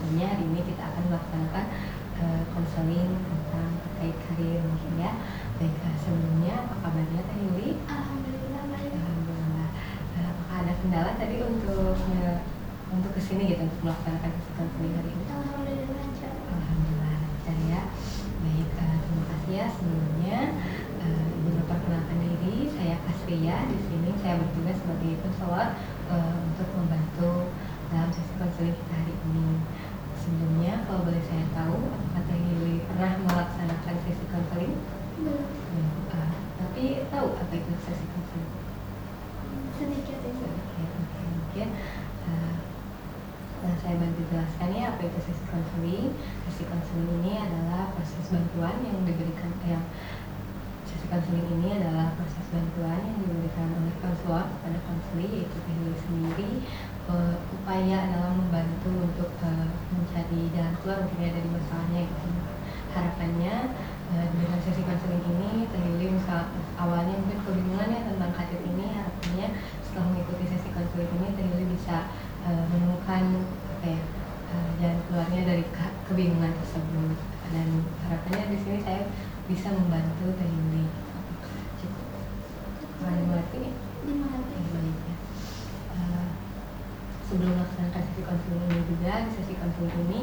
tentunya hari ini kita akan melaksanakan konseling tentang terkait karir mungkin ya. Baik, sebelumnya apa kabarnya Teh Yuli? Alhamdulillah baik. Alhamdulillah. Apakah ada kendala tadi untuk kesini gitu, untuk melaksanakan konseling hari ini? Alhamdulillah lancar. Alhamdulillah lancar ya. Baik, terima kasih ya sebelumnya. Izin memperkenalkan diri, saya Kasria. Di sini saya bertugas sebagai konselor untuk membantu dalam sesi konseling kita hari ini. Sebelumnya, kalau boleh saya tahu, apakah Teh Yuli pernah melaksanakan sesi konseling? Belum. Tapi tahu apa itu sesi konseling? Sedikit ya. Oke, mungkin saya bantu jelaskan ya apa itu sesi konseling. Sesi konseling ini adalah proses bantuan yang diberikan sesi konseling ini adalah proses bantuan yang diberikan oleh konselor kepada konseli, yaitu Teh Yuli sendiri, upaya dalam membantu untuk mencari jalan keluar mungkin ya dari masalahnya gitu. Harapannya dengan sesi konseling ini Teh Yuli misal awalnya mungkin kebingungan ya tentang karir ini, harapannya setelah mengikuti sesi konseling ini Teh Yuli bisa menemukan jalan keluarnya dari kebingungan tersebut. Dan harapannya di sini saya bisa membantu Teh Yuli. Cukup mengerti ya? Dimengerti. Baik ya. Sebelum melaksanakan sesi konseling ini juga, di sesi konseling ini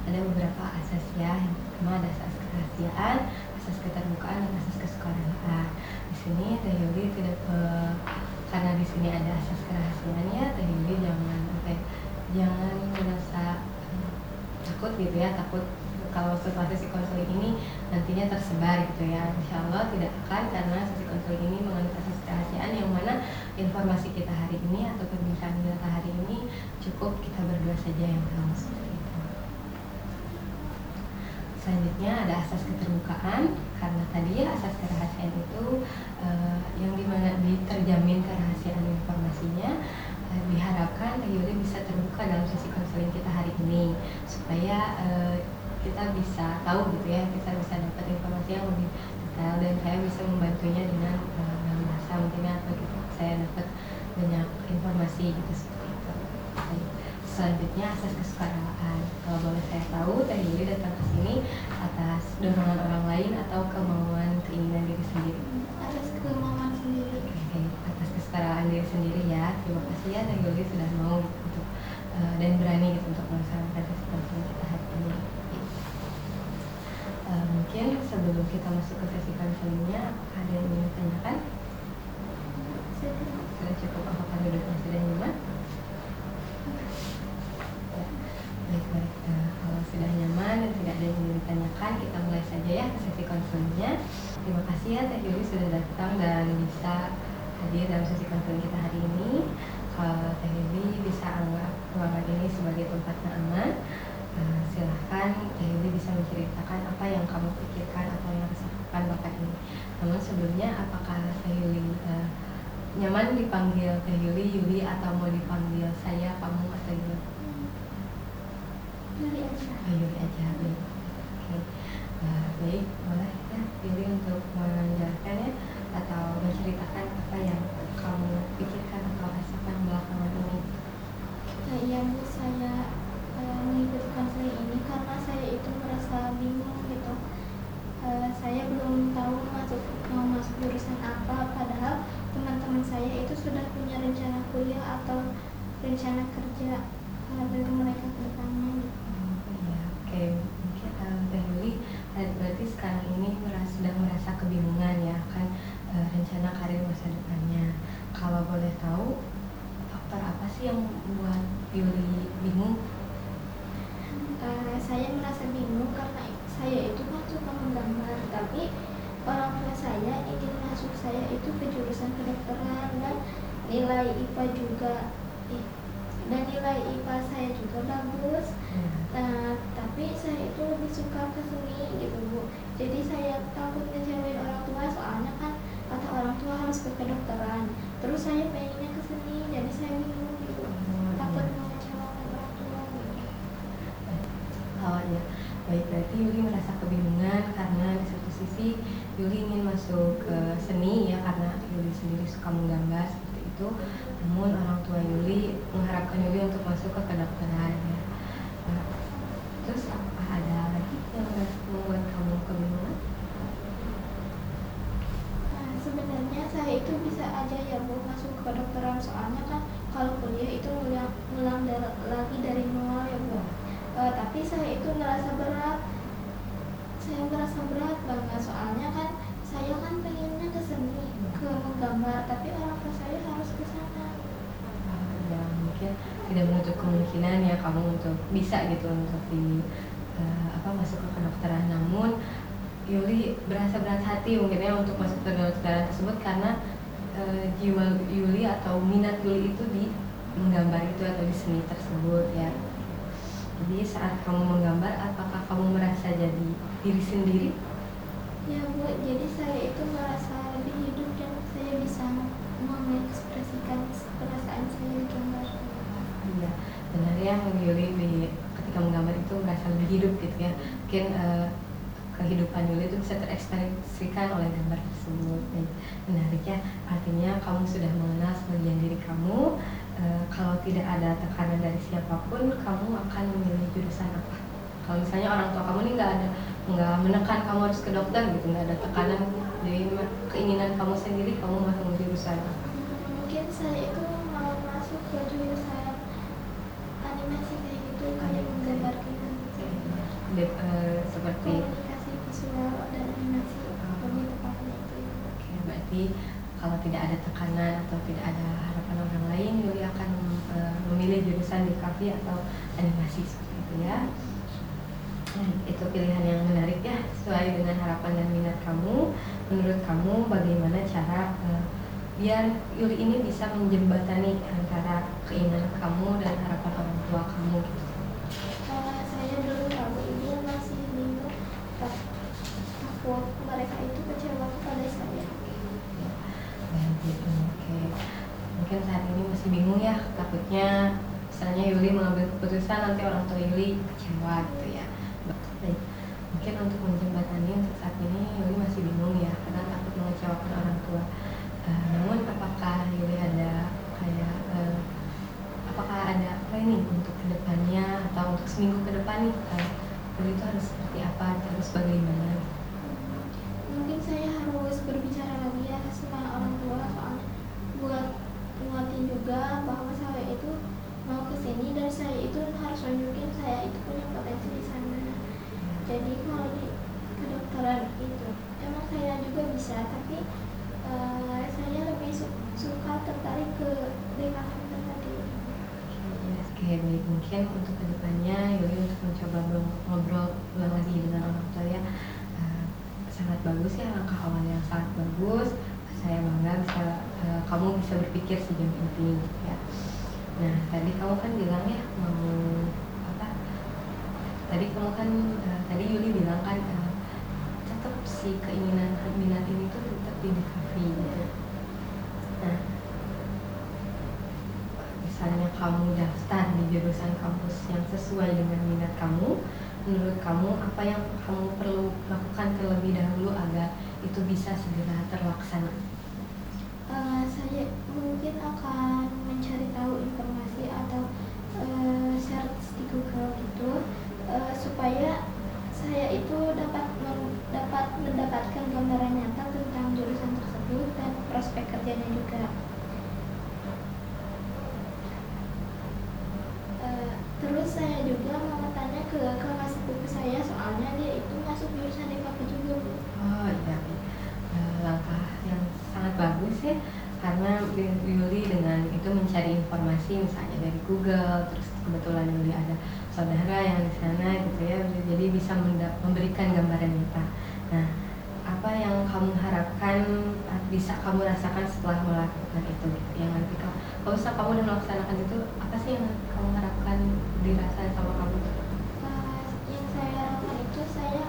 ada beberapa asas ya. Yang pertama ada asas kerahasiaan, asas keterbukaan, dan asas kesukarelaan. Di sini Teh Yuli tidak karena di sini ada asas kerahasiaannya, Teh Yuli jangan merasa takut gitu ya, takut kalau setelah sesi konseling ini nantinya tersebar gitu ya. Insya Allah tidak akan, karena sesi konseling ini mengandung asas kerahasiaan yang mana informasi kita hari ini atau perbincangan kita hari ini cukup kita berdua saja yang tahu, seperti itu. Selanjutnya ada asas keterbukaan, karena tadi ya asas kerahasiaan itu yang dimana terjamin kerahasiaan informasinya. Diharapkan Teh Yuli bisa terbuka dalam sesi konseling kita hari ini supaya kita bisa tahu gitu ya, kita bisa dapat informasi yang lebih detail dan saya bisa membantunya dengan bahasa mungkin atau gitu, saya dapat banyak informasi gitu, seperti itu. Selanjutnya asas kesukarelaan. Kalau boleh saya tahu, Teh Yuli datang ke sini atas dorongan orang lain atau kemauan keinginan diri sendiri? Atas kemauan sendiri. Oke, atas kesukarelaan diri sendiri ya. Terima kasih ya Teh Yuli sudah mau gitu, untuk dan berani gitu untuk melaksanakan sesi konseling kita hari ini. Mungkin sebelum kita masuk ke sesi konselingnya, ada yang ingin ditanyakan? Sudah cukup, apakah duduknya sudah nyaman? Ya, baik. Kalau sudah nyaman dan tidak ada yang ingin ditanyakan, kita mulai saja ya ke sesi konselingnya. Terima kasih ya Teh Yuli sudah datang dan bisa hadir dalam sesi konseling kita hari ini. Kalau Teh Yuli bisa anggap ruangan ini sebagai tempatnya aman, silahkan Teh Yuli bisa menceritakan apa yang kamu pikirkan atau yang rasakan bahkan ini. Namun sebelumnya, apakah Teh Yuli nyaman dipanggil Teh Yuli atau mau dipanggil saya, kamu, atau Yuli? Yuli aja. Yuli aja, baik. Oke. Baik, boleh ya Yuli untuk menjelaskan ya atau menceritakan apa yang kamu pikirkan atau rasakan belakangan ini. Yang saya mengikuti konseling ini karena saya itu merasa bingung gitu. Saya belum tahu mau masuk jurusan apa, padahal teman-teman saya itu sudah punya rencana kuliah atau rencana kerja dari mereka ke depannya. Iya, oke. Mungkin Teh Yuli berarti sekarang ini sedang merasa kebingungan ya kan, rencana karir masa depannya. Kalau boleh tahu, faktor apa sih yang membuat Yuli bingung? Saya merasa bingung karena saya itu kan suka menggambar, tapi orang tua saya ingin masuk saya itu ke jurusan kedokteran dan nilai IPA juga dan nilai IPA saya juga bagus. Tapi saya itu lebih suka ke seni gitu Bu. Jadi saya takut ngecewain orang tua, soalnya kan kata orang tua harus ke kedokteran, terus saya pengennya ke seni, jadi saya bingung gitu, takut mengecewakan orang tua gitu. Oh ya, baik, berarti Yuli merasa kebingungan karena di satu sisi Yuli ingin masuk ke seni ya karena Yuli sendiri suka menggambar seperti itu. Namun orang tua Yuli mengharapkan Yuli untuk masuk ke kedokteran ya. tapi saya itu merasa berat. Saya merasa berat banget, soalnya kan saya kan pengennya ke seni, ke menggambar, tapi orang tua saya harus ke sana. Ya mungkin tidak menutup kemungkinan ya kamu untuk bisa gitu untuk masuk ke kedokteran, namun Yuli berasa berat hati mungkin ya untuk masuk ke kedokteran tersebut karena jiwa Yuli atau minat Yuli itu di menggambar itu atau di seni tersebut ya. Jadi saat kamu menggambar, apakah kamu merasa jadi diri sendiri? Ya Bu, jadi saya itu merasa lebih hidup dan saya bisa mengekspresikan perasaan saya di gambar. Iya, benar ya, Yuli ketika menggambar itu merasa lebih hidup gitu ya. Mungkin kehidupan Yuli itu bisa terekspresikan oleh gambar tersebut. Menarik ya, artinya kamu sudah mengenal sebagian diri kamu. Kalau tidak ada tekanan dari siapapun, kamu akan memilih jurusan apa? Kalau misalnya orang tua kamu ini nggak menekan kamu harus ke dokter gitu, nggak ada tekanan dari keinginan kamu sendiri, kamu mau jurusan apa? Mungkin saya itu mau masuk ke jurusan animasi kayak gitu, kayak menggambar gitu. Seperti komunikasi visual dan animasi, lebih tepatnya itu. Oke, berarti kalau tidak ada tekanan atau tidak ada harapan orang lain, Yuli akan memilih jurusan di kafe atau animasi seperti itu ya. Itu pilihan yang menarik ya, sesuai dengan harapan dan minat kamu. Menurut kamu bagaimana cara biar Yuli ini bisa menjembatani antara keinginan kamu dan harapan orang tua kamu gitu? Saya dulu tahu ibu masih bingung, takut mereka itu kecewa kepada saya. Oke. Mungkin saat ini masih bingung ya, takutnya misalnya Yuli mengambil keputusan nanti orang tua Yuli kecewa gitu ya. Baik. Mungkin untuk menjembatani untuk saat ini Yuli masih bingung ya, karena takut mengecewakan orang tua. Namun apakah Yuli ada apakah ada planning untuk kedepannya atau untuk seminggu ke depan nih, Yuli itu harus seperti apa, harus bagaimana? Mungkin saya harus berbicara lagi ya sama orang tua, soalnya buat nguatin juga bahwa saya itu mau ke sini dan saya itu harus tunjukin saya itu punya potensi di sana. Jadi kalau di kedokteran itu emang saya juga bisa, tapi saya lebih suka tertarik ke DKV tadi. Oke, baik. Mungkin untuk kedepannya Yuli untuk mencoba ngobrol ulang lagi dengan orang tua ya. Sangat bagus ya, langkah awal yang sangat bagus. Saya bangga bisa kamu bisa berpikir sejauh ini ya. Nah, tadi kamu kan bilang ya mau apa? Tadi Yuli bilang kan tetap si keinginan minat ini tuh tetap di kafe gitu. Nah, misalnya kamu daftar di jurusan kampus yang sesuai dengan minat kamu, menurut kamu apa yang kamu perlu lakukan terlebih dahulu agar itu bisa segera terlaksana? Saya mungkin akan mencari tahu informasi atau search di Google gitu, supaya saya itu dapat mendapatkan gambaran nyata tentang jurusan tersebut dan prospek kerjanya juga. Terus saya juga mau tanya ke kakak sepupu saya, soalnya dia itu masuk jurusan DKV juga Bu. Oh iya, langkah yang sangat bagus ya, karena Yuli dengan itu mencari informasi misalnya dari Google, terus kebetulan Yuli ada saudara yang di sana gitu ya, jadi bisa memberikan gambaran nyata. Nah, apa yang kamu harapkan bisa kamu rasakan setelah melakukan itu gitu, yang nanti kalau misalnya kamu udah melaksanakan itu, apa sih yang kamu harapkan dirasakan sama kamu? Yang saya harapkan itu, saya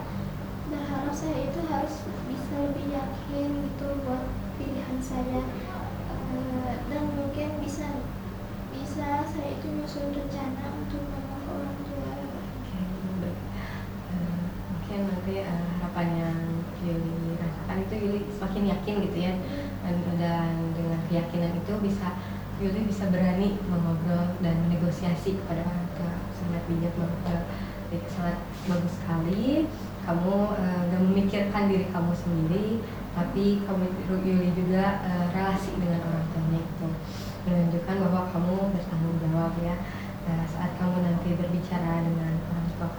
berharap saya itu harus bisa lebih yakin gitu buat pilihan saya, dan mungkin bisa saya itu nyusun rencana untuk ngomong ke orang tua. Mungkin nanti harapan yang Yuli rasakan itu Yuli semakin yakin gitu ya, dan dengan keyakinan itu Yuli bisa berani mengobrol dan menegosiasi kepada orang tua. Sangat bijak banget, sangat bagus sekali. Kamu gak memikirkan diri kamu sendiri, tapi kamu Yuli juga relasi dengan orang tuanya itu menunjukkan bahwa kamu bertanggung jawab ya. Saat kamu nanti berbicara dengan orang tua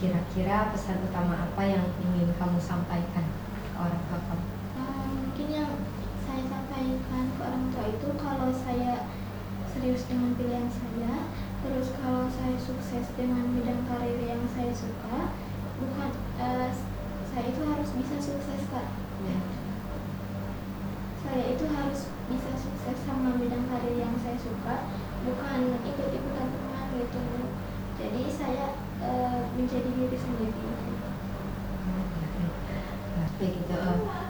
kira-kira pesan utama apa yang ingin kamu sampaikan ke orang tua kamu? Mungkin yang saya sampaikan ke orang tua itu kalau saya serius dengan pilihan saya, terus kalau saya sukses dengan bidang karir yang saya suka, bukan saya itu harus bisa sukses Kak. Saya itu harus bisa sukses sama bidang karir yang saya suka, bukan ikut-ikutan teman gitu. Jadi saya menjadi diri sendiri. Baik, itu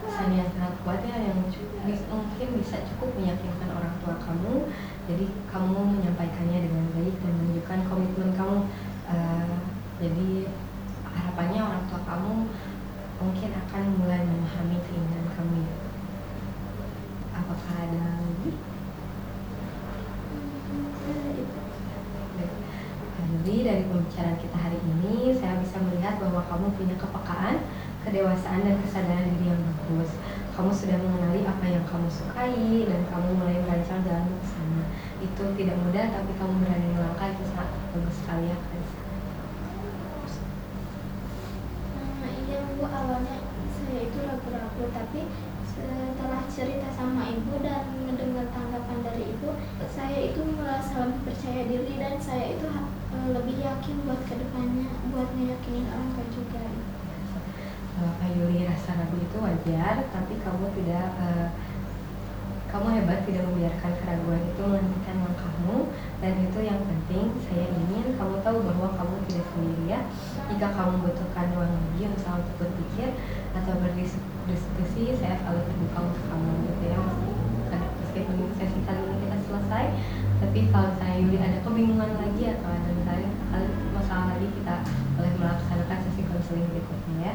pesan yang sangat kuat ya, yang mungkin bisa cukup meyakinkan orang tua kamu. Jadi kamu menyampaikannya dengan baik dan menunjukkan komitmen kamu. Jadi harapannya orang tua kamu mungkin akan mulai memahami keinginan kamu ya. Apakah ada lagi? Jadi dari pembicaraan kita hari ini, saya bisa melihat bahwa kamu punya kepekaan, kedewasaan, dan kesadaran diri yang bagus. Kamu sudah mengenali apa yang kamu sukai, dan kamu mulai merancang jalan ke sana. Itu tidak mudah, tapi kamu berani melangkah, itu sangat bagus sekali ya, Kalisa. Iya Bu, awalnya saya itu ragu-ragu, tapi setelah cerita sama ibu dan mendengar tanggapan dari ibu, saya itu merasa lebih percaya diri dan saya itu lebih yakin buat kedepannya, buat meyakinin orang tua juga. Kak Yuli, rasa ragu itu wajar, tapi kamu tidak kamu hebat, tidak membiarkan keraguan itu menghentikan langkahmu, dan itu yang penting. Saya ingin kamu tahu bahwa kamu tidak sendiri ya. Jika kamu membutuhkan ruang lagi untuk berpikir atau berdiskusi, saya selalu terbuka untuk kamu gitu ya. Meskipun sesi kali ini kita selesai, tapi kalau saya Yuli ada kebingungan lagi atau ada misalnya masalah lagi, kita boleh melaksanakan sesi konseling berikutnya ya.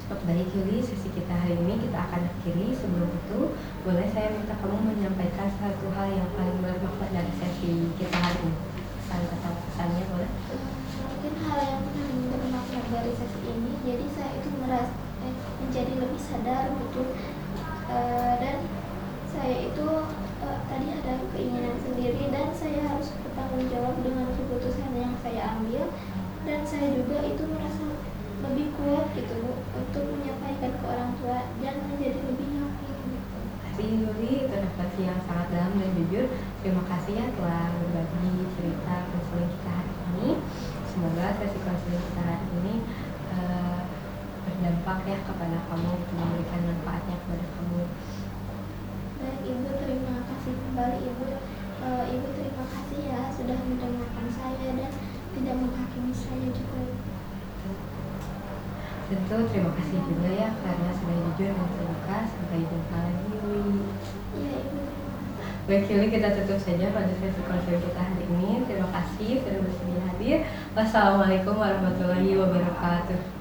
Baik Yuli, sesi kita hari ini kita akan akhiri. Sebelum itu, boleh saya minta kamu menyampaikan satu hal yang paling bermakna dari sesi kita hari ini? Pesan atau pesannya boleh? Mungkin hal yang paling bermakna dari sesi ini, jadi saya itu merasa menjadi lebih sadar betul, dan saya itu tadi ada keinginan sendiri dan saya harus bertanggung jawab dengan keputusan yang saya ambil, dan saya juga itu merasa lebih kuat gitu Bu, untuk menyampaikan ke orang tua dan menjadi lebih yakin gitu. Terima kasih Yuli, itu refleksi yang sangat dalam dan jujur. Terima kasih ya telah berbagi cerita konseling kita hari ini. Semoga sesi konseling kita hari ini berdampak ya kepada kamu, memberikan manfaatnya kepada kamu. Baik Ibu, terima kasih kembali Ibu. Ibu terima kasih ya sudah mendengarkan saya dan tidak menghakimi saya juga. Tentu terima kasih juga ya karena sudah jujur dan terbuka. Sampai jumpa lagi Yuli. Iya Ibu. Baik Yuli, kita tutup saja pada sesi konseling kita hari ini. Terima kasih sudah bersedia hadir. Wassalamualaikum warahmatullahi wabarakatuh.